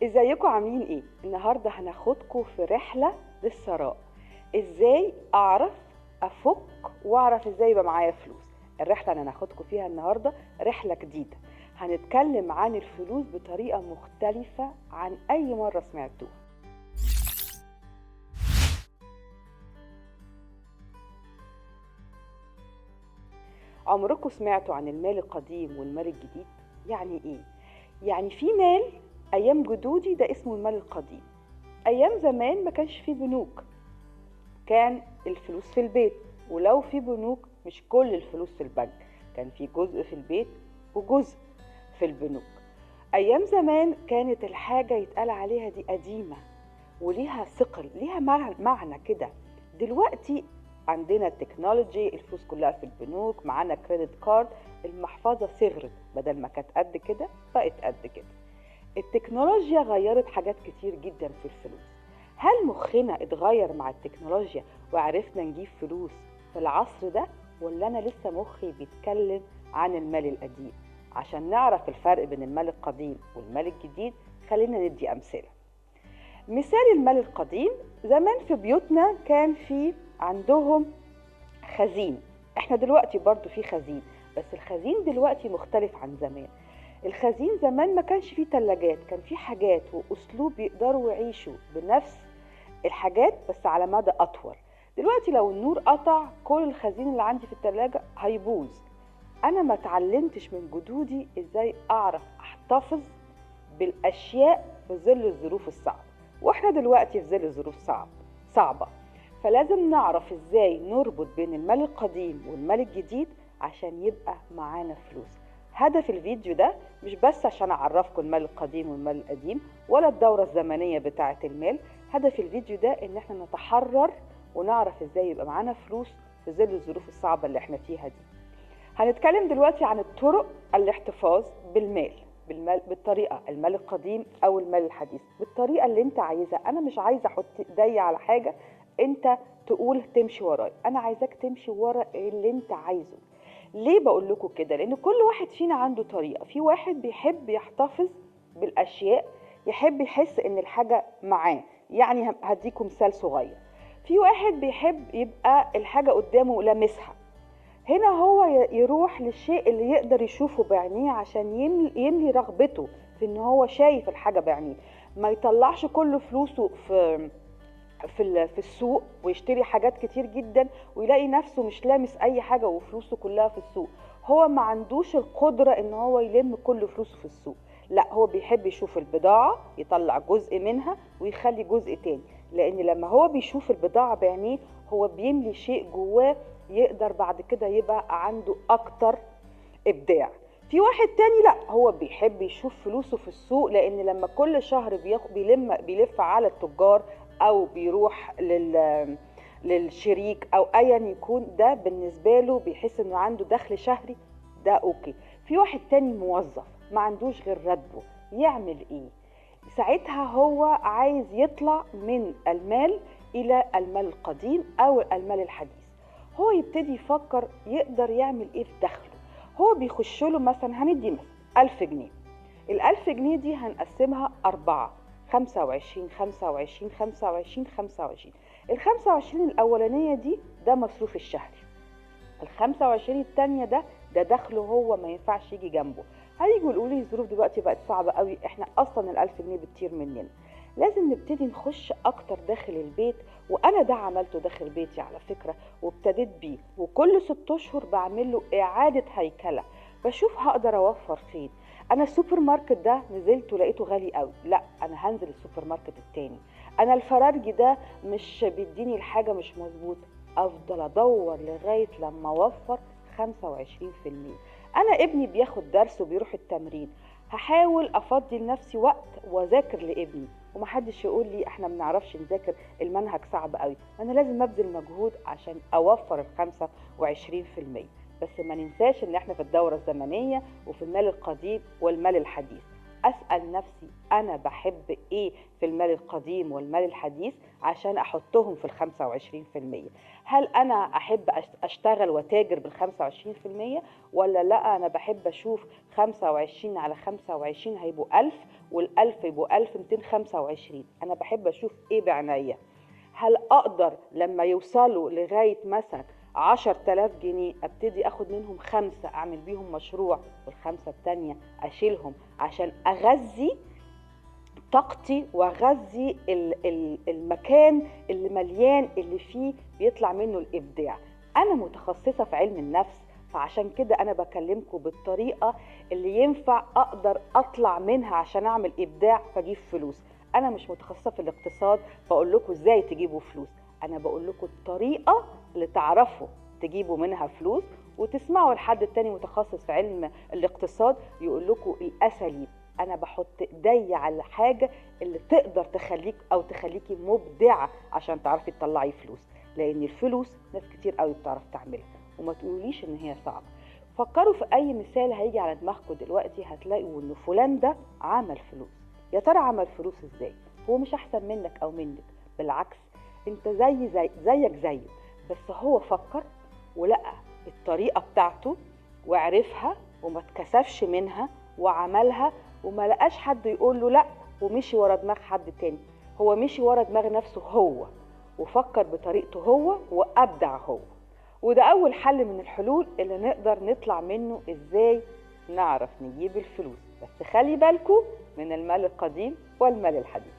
ازيكم عاملين ايه؟ النهارده هناخدكم في رحله للثراء. ازاي اعرف افك واعرف ازاي يبقى معايا فلوس. الرحله اللي هناخدكم فيها النهارده رحله جديده، هنتكلم عن الفلوس بطريقه مختلفه عن اي مره سمعتوها. عمركم سمعتوا عن المال القديم والمال الجديد؟ يعني ايه؟ يعني في مال ايام جدودي ده اسمه المال القديم. ايام زمان ما كانش فيه بنوك، كان الفلوس في البيت، ولو في بنوك مش كل الفلوس في البنك، كان في جزء في البيت وجزء في البنوك. ايام زمان كانت الحاجة يتقال عليها دي قديمة وليها ثقل، ليها معنى كده. دلوقتي عندنا التكنولوجي، الفلوس كلها في البنوك، معانا كريدت كارد، المحفظة صغرت، بدل ما كانت قد كده بقت قد كده. التكنولوجيا غيرت حاجات كتير جدا في الفلوس. هل مخنا اتغير مع التكنولوجيا وعرفنا نجيب فلوس في العصر ده، ولا انا لسه مخي بيتكلم عن المال القديم؟ عشان نعرف الفرق بين المال القديم والمال الجديد خلينا ندي امثله. مثال المال القديم، زمان في بيوتنا كان في عندهم خزين. احنا دلوقتي برضو في خزين، بس الخزين دلوقتي مختلف عن زمان. الخزين زمان ما كانش فيه تلاجات، كان فيه حاجات واسلوب يقدروا يعيشوا بنفس الحاجات بس على مدى اطول. دلوقتي لو النور قطع كل الخزين اللي عندي في التلاجة هيبوظ. انا ما اتعلمتش من جدودي ازاي اعرف احتفظ بالاشياء في ظل الظروف الصعبة، واحنا دلوقتي في ظل ظروف صعبة. فلازم نعرف ازاي نربط بين المال القديم والمال الجديد عشان يبقى معانا فلوس. هدف الفيديو ده مش بس عشان اعرفكم المال القديم والمال القديم ولا الدورة الزمنية بتاعة المال. هدف الفيديو ده ان احنا نتحرر ونعرف ازاي يبقى معانا فلوس في ظل الظروف الصعبة اللي احنا فيها دي. هنتكلم دلوقتي عن الطرق الاحتفاظ بالمال بالطريقة المال القديم او المال الحديث، بالطريقة اللي انت عايزها. انا مش عايزة احط ايدي على حاجة انت تقول تمشي وراي، انا عايزاك تمشي ورا اللي انت عايزه. ليه بقول لكم كده؟ لان كل واحد فينا عنده طريقة. في واحد بيحب يحتفظ بالاشياء، يحب يحس ان الحاجة معاه. يعني هديكم مثال صغير، في واحد بيحب يبقى الحاجة قدامه لامسها. هنا هو يروح للشيء اللي يقدر يشوفه بعينيه عشان يملي رغبته في ان هو شايف الحاجة بعينيه. ما يطلعش كل فلوسه في السوق ويشتري حاجات كتير جدا ويلاقي نفسه مش لامس اي حاجة وفلوسه كلها في السوق. هو ما عندوش القدرة ان هو يلم كل فلوسه في السوق، لا هو بيحب يشوف البضاعة يطلع جزء منها ويخلي جزء تاني. لان لما هو بيشوف البضاعة بعينيه هو بيملي شيء جواه، يقدر بعد كده يبقى عنده اكتر ابداع. في واحد تاني لا، هو بيحب يشوف فلوسه في السوق، لان لما كل شهر بيلف على التجار او بيروح للشريك او ايا يكون، ده بالنسبه له بيحس انه عنده دخل شهري، ده اوكي. في واحد تاني موظف ما عندوش غير راتبه، يعمل ايه؟ ساعتها هو عايز يطلع من المال الى المال القديم او المال الحديث. هو يبتدي يفكر يقدر يعمل ايه في دخله. هو بيخش له مثلا، هندي مثلا 1000 جنيه. ال1000 جنيه دي هنقسمها 4، 25 25 25 25. ال25 الأولانية دي ده مصروف الشهري، ال25 التانية ده دخله هو ما ينفعش يجي جنبه. هيجوا يقولوا لي الظروف دلوقتي بقت صعبة قوي، احنا اصلا ال1000 جنيه بتطير مننا. لازم نبتدي نخش اكتر داخل البيت، وانا ده عملته داخل بيتي على فكرة وابتديت بيه. وكل 6 اشهر بعمل له اعادة هيكلة، بشوف هقدر اوفر فين. انا السوبر ماركت ده نزلته لقيته غالي قوي، لا انا هنزل السوبر ماركت التاني. انا الفرارجي ده مش بيديني الحاجة مش مظبوطة، افضل ادور لغاية لما اوفر 25%. انا ابني بياخد درس وبيروح التمرين، هحاول افضي لنفسي وقت واذاكر لابني، ومحدش يقول لي احنا بنعرفش نذاكر المنهج صعب قوي. انا لازم ابذل مجهود عشان اوفر ال25%. بس ما ننساش ان احنا في الدورة الزمنية وفي المال القديم والمال الحديث. أسأل نفسي أنا بحب إيه في المال القديم والمال الحديث عشان أحطهم في ال25%. هل أنا أحب أشتغل وتاجر بال25%، ولا لا أنا بحب أشوف 25 على 25 هيبقوا 1000، وال1000 يبقوا 1225؟ أنا بحب أشوف إيه بعناية. هل أقدر لما يوصلوا لغاية مثلا 10,000 جنيه ابتدي اخد منهم 5 اعمل بيهم مشروع، والخمسة التانية اشيلهم عشان اغذي طاقتي واغذي المكان اللي مليان اللي فيه بيطلع منه الابداع. انا متخصصة في علم النفس، فعشان كده انا بكلمكم بالطريقة اللي ينفع اقدر اطلع منها عشان اعمل ابداع فاجيب فلوس. انا مش متخصصة في الاقتصاد فاقول لكم ازاي تجيبوا فلوس، انا بقول لكم الطريقة اللي تعرفوا تجيبوا منها فلوس، وتسمعوا لحد تاني متخصص في علم الاقتصاد يقول لكم الاساليب. انا بحط ايدي على الحاجه اللي تقدر تخليك او تخليكي مبدعه عشان تعرفي تطلعي فلوس، لان الفلوس ناس كتير قوي بتعرف تعملها، وما تقوليش ان هي صعبه. فكروا في اي مثال هيجي على دماغكم دلوقتي هتلاقوا ان فلان ده عمل فلوس. يا ترى عمل فلوس ازاي؟ هو مش احسن منك او منك، بالعكس انت زيك زيه، بس هو فكر ولقى الطريقه بتاعته وعرفها وما اتكسفش منها وعملها، وما لقاش حد يقول له لا، ومشي ورا دماغ حد تاني. هو مشي ورا دماغ نفسه هو، وفكر بطريقته هو، وابدع هو. وده اول حل من الحلول اللي نقدر نطلع منه ازاي نعرف نجيب الفلوس. بس خلي بالكم من المال القديم والمال الحديث.